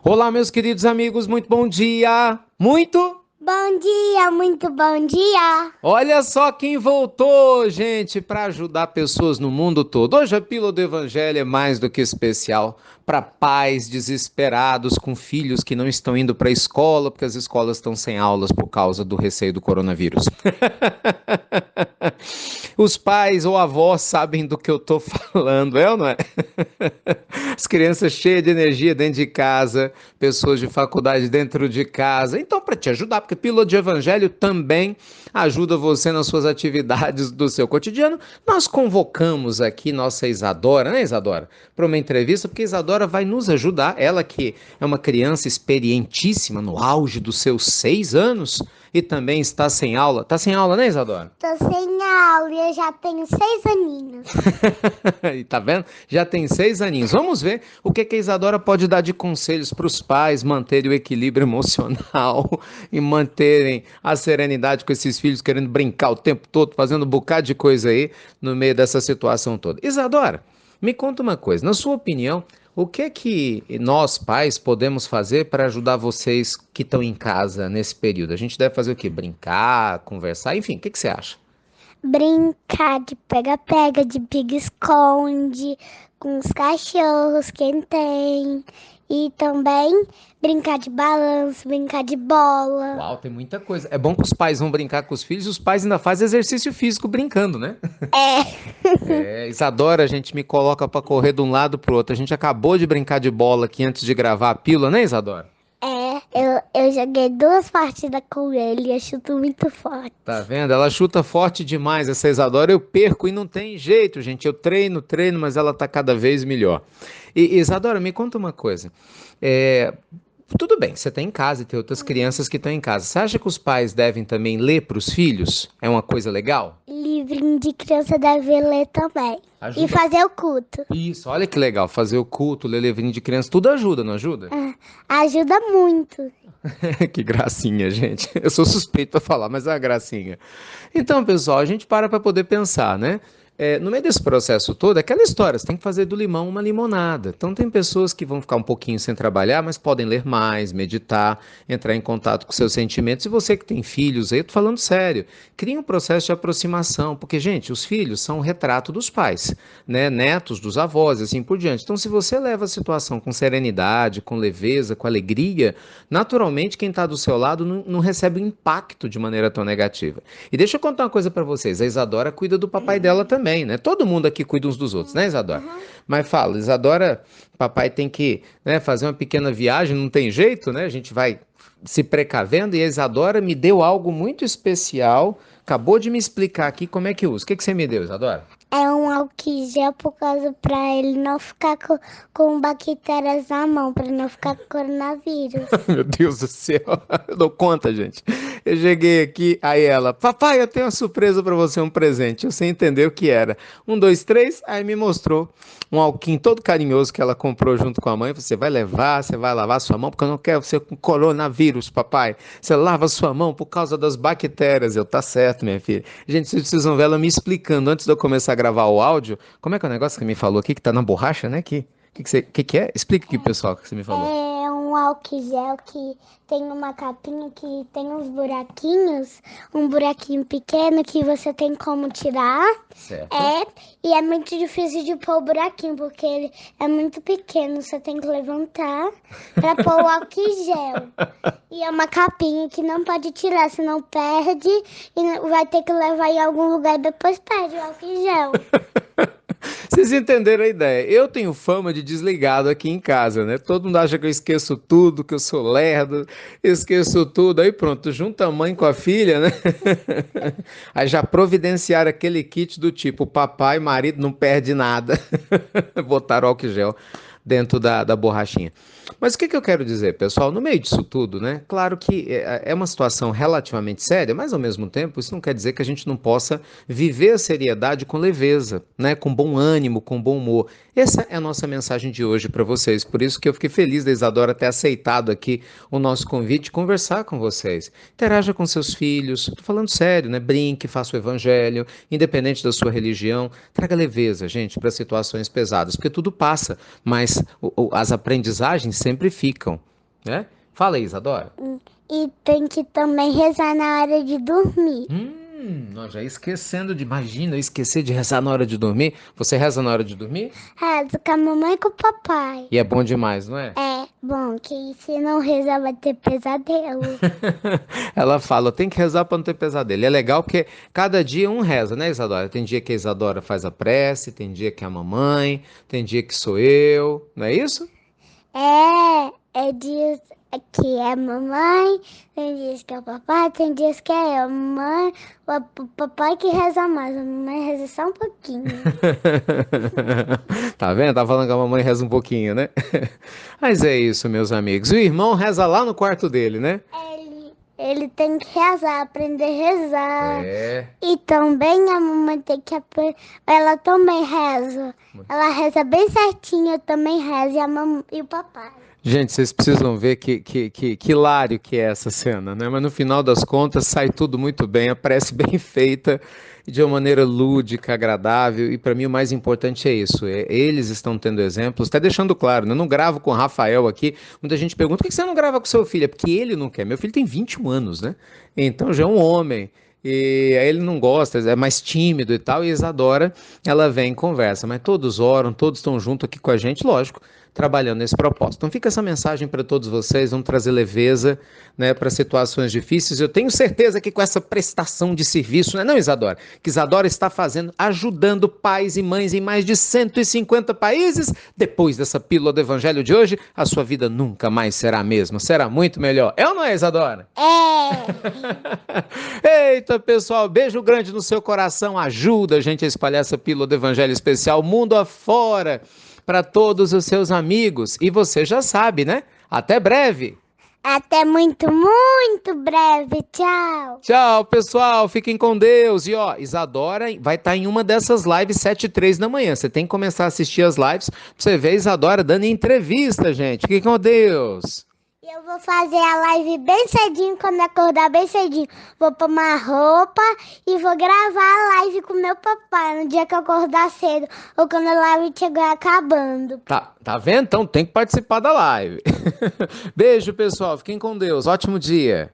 Olá, meus queridos amigos, muito bom dia! Muito? Bom dia, muito bom dia. Olha só quem voltou, gente, para ajudar pessoas no mundo todo. Hoje a Pílula do Evangelho é mais do que especial para pais desesperados com filhos que não estão indo para a escola porque as escolas estão sem aulas por causa do receio do coronavírus. Os pais ou avós sabem do que eu tô falando, é ou não é? As crianças cheias de energia dentro de casa, pessoas de faculdade dentro de casa. Então, para te ajudar, porque Pílula de Evangelho também ajuda você nas suas atividades do seu cotidiano, nós convocamos aqui nossa Isadora, né, Isadora? Para uma entrevista, porque Isadora vai nos ajudar, ela que é uma criança experientíssima no auge dos seus 6 anos e também está sem aula. Está sem aula, né, Isadora? Tô sem aula e eu já tenho 6 aninhos. E tá vendo? Já tem 6 aninhos. Vamos ver o que a Isadora pode dar de conselhos para os pais manterem o equilíbrio emocional e manterem a serenidade com esses filhos querendo brincar o tempo todo, fazendo um bocado de coisa aí no meio dessa situação toda. Isadora, me conta uma coisa. Na sua opinião, o que é que nós, pais, podemos fazer para ajudar vocês que estão em casa nesse período? A gente deve fazer o quê? Brincar, conversar, enfim, o que você acha? Brincar de pega-pega, de pique-esconde, com os cachorros, quem tem. E também brincar de balanço, brincar de bola. Uau, tem muita coisa. É bom que os pais vão brincar com os filhos e os pais ainda fazem exercício físico brincando, né? É, É, Isadora, a gente me coloca pra correr de um lado pro outro. A gente acabou de brincar de bola aqui antes de gravar a pílula, né, Isadora? eu joguei 2 partidas com ele e eu chuto muito forte. Tá vendo? Ela chuta forte demais, essa Isadora. Eu perco e não tem jeito, gente. Eu treino, treino, mas ela tá cada vez melhor. E Isadora, me conta uma coisa. É, tudo bem, você está em casa e tem outras crianças que estão em casa. Você acha que os pais devem também ler para os filhos? É uma coisa legal? Livrinho de criança deve ler também. E Ajuda. fazer o culto. Isso, olha que legal. Fazer o culto, ler livrinho de criança, tudo ajuda, não ajuda? Ajuda muito. Que gracinha, gente. Eu sou suspeito para falar, mas é uma gracinha. Então, pessoal, a gente para poder pensar, né? No meio desse processo todo, é aquela história, você tem que fazer do limão uma limonada. Então, tem pessoas que vão ficar um pouquinho sem trabalhar, mas podem ler mais, meditar, entrar em contato com seus sentimentos. E você que tem filhos aí, eu tô falando sério, cria um processo de aproximação, porque, gente, os filhos são o retrato dos pais, né? Netos dos avós, assim por diante. Então, se você leva a situação com serenidade, com leveza, com alegria, naturalmente quem está do seu lado não recebe o impacto de maneira tão negativa. E deixa eu contar uma coisa para vocês, a Isadora cuida do papai dela também, né? Todo mundo aqui cuida uns dos outros, né, Isadora? Mas fala, Isadora, papai tem que, né, fazer uma pequena viagem, não tem jeito, né? A gente vai se precavendo e a Isadora me deu algo muito especial, acabou de me explicar aqui como é que usa. O que você me deu, Isadora? É um álcool gel por causa pra ele não ficar com bactérias na mão, pra não ficar com coronavírus. Meu Deus do céu, eu dou conta, gente. Eu cheguei aqui, aí ela, papai, eu tenho uma surpresa pra você, um presente. Eu sem entender o que era. Um, dois, três, aí me mostrou um alquinho todo carinhoso que ela comprou junto com a mãe. Você vai levar, você vai lavar sua mão, porque eu não quero você com coronavírus, papai. Você lava sua mão por causa das bactérias. Eu, tá certo, minha filha. Gente, vocês precisam ver ela me explicando antes de eu começar a gravar o áudio. Como é que é o negócio que me falou aqui, que tá na borracha, né? Que é? Explica aqui, pessoal, o que você me falou. É um álcool gel que tem uma capinha que tem uns buraquinhos, um buraquinho pequeno que você tem como tirar. Certo. E é muito difícil de pôr o buraquinho, porque ele é muito pequeno, você tem que levantar pra pôr o álcool gel. E é uma capinha que não pode tirar, senão perde e vai ter que levar em algum lugar e depois perde o álcool gel. Vocês entenderam a ideia? Eu tenho fama de desligado aqui em casa, né? Todo mundo acha que eu esqueço tudo, que eu sou lerdo, esqueço tudo. Aí pronto, junta a mãe com a filha, né? Aí já providenciaram aquele kit do tipo, papai, marido não perde nada. Botaram álcool gel dentro da borrachinha. Mas o que eu quero dizer, pessoal? No meio disso tudo, né? Claro que é uma situação relativamente séria, mas ao mesmo tempo isso não quer dizer que a gente não possa viver a seriedade com leveza, né? Com bom ânimo, com bom humor. Essa é a nossa mensagem de hoje para vocês. Por isso que eu fiquei feliz da Isadora ter aceitado aqui o nosso convite de conversar com vocês. Interaja com seus filhos, tô falando sério, né? Brinque, faça o evangelho, independente da sua religião. Traga leveza, gente, para situações pesadas, porque tudo passa, mas as aprendizagens sempre ficam. né? Fala aí, Isadora. E tem que também rezar na hora de dormir. Nós já esquecendo de, imagina, eu esquecer de rezar na hora de dormir. Você reza na hora de dormir? Rezo com a mamãe e com o papai. E é bom demais, não é? É bom que se não rezar vai ter pesadelo. Ela fala, tem que rezar para não ter pesadelo. E é legal porque cada dia um reza, né, Isadora? Tem dia que a Isadora faz a prece, tem dia que é a mamãe, tem dia que sou eu, não é isso? É dias que é a mamãe, tem dias que é o papai, tem dias que é eu. A mamãe, o papai que reza mais, a mamãe reza só um pouquinho. Tá vendo? Tá falando que a mamãe reza um pouquinho, né? Mas é isso, meus amigos. O irmão reza lá no quarto dele, né? Ele tem que rezar, aprender a rezar. É. E também a mamãe tem que aprender. Ela também reza. Ela reza bem certinho, eu também rezo, e o papai. Gente, vocês precisam ver que hilário que é essa cena, né? Mas no final das contas sai tudo muito bem, a prece bem feita, de uma maneira lúdica, agradável, e para mim o mais importante é isso, eles estão tendo exemplos, até deixando claro, né? Eu não gravo com o Rafael aqui, muita gente pergunta, por que você não grava com seu filho? É porque ele não quer, meu filho tem 21 anos, né? Então já é um homem, e aí ele não gosta, é mais tímido e tal, e Isadora, ela vem e conversa, mas todos oram, todos estão junto aqui com a gente, lógico, trabalhando nesse propósito. Então fica essa mensagem para todos vocês, vamos trazer leveza, né, para situações difíceis. Eu tenho certeza que com essa prestação de serviço, não, Isadora? Que Isadora está fazendo, ajudando pais e mães em mais de 150 países. Depois dessa pílula do evangelho de hoje, a sua vida nunca mais será a mesma, será muito melhor. É ou não é, Isadora? Eita, pessoal, beijo grande no seu coração, ajuda a gente a espalhar essa pílula do evangelho especial mundo afora, para todos os seus amigos. E você já sabe, né? Até breve! Até muito, muito breve. Tchau! Tchau, pessoal. Fiquem com Deus. E ó, Isadora vai estar em uma dessas lives 7h03 da manhã. Você tem que começar a assistir as lives pra você ver a Isadora dando entrevista, gente. Fiquem com Deus. Eu vou fazer a live bem cedinho, quando acordar bem cedinho. Vou pôr uma roupa e vou gravar a live com meu papai no dia que eu acordar cedo ou quando a live estiver acabando. Tá vendo? Então tem que participar da live. Beijo, pessoal. Fiquem com Deus. Ótimo dia.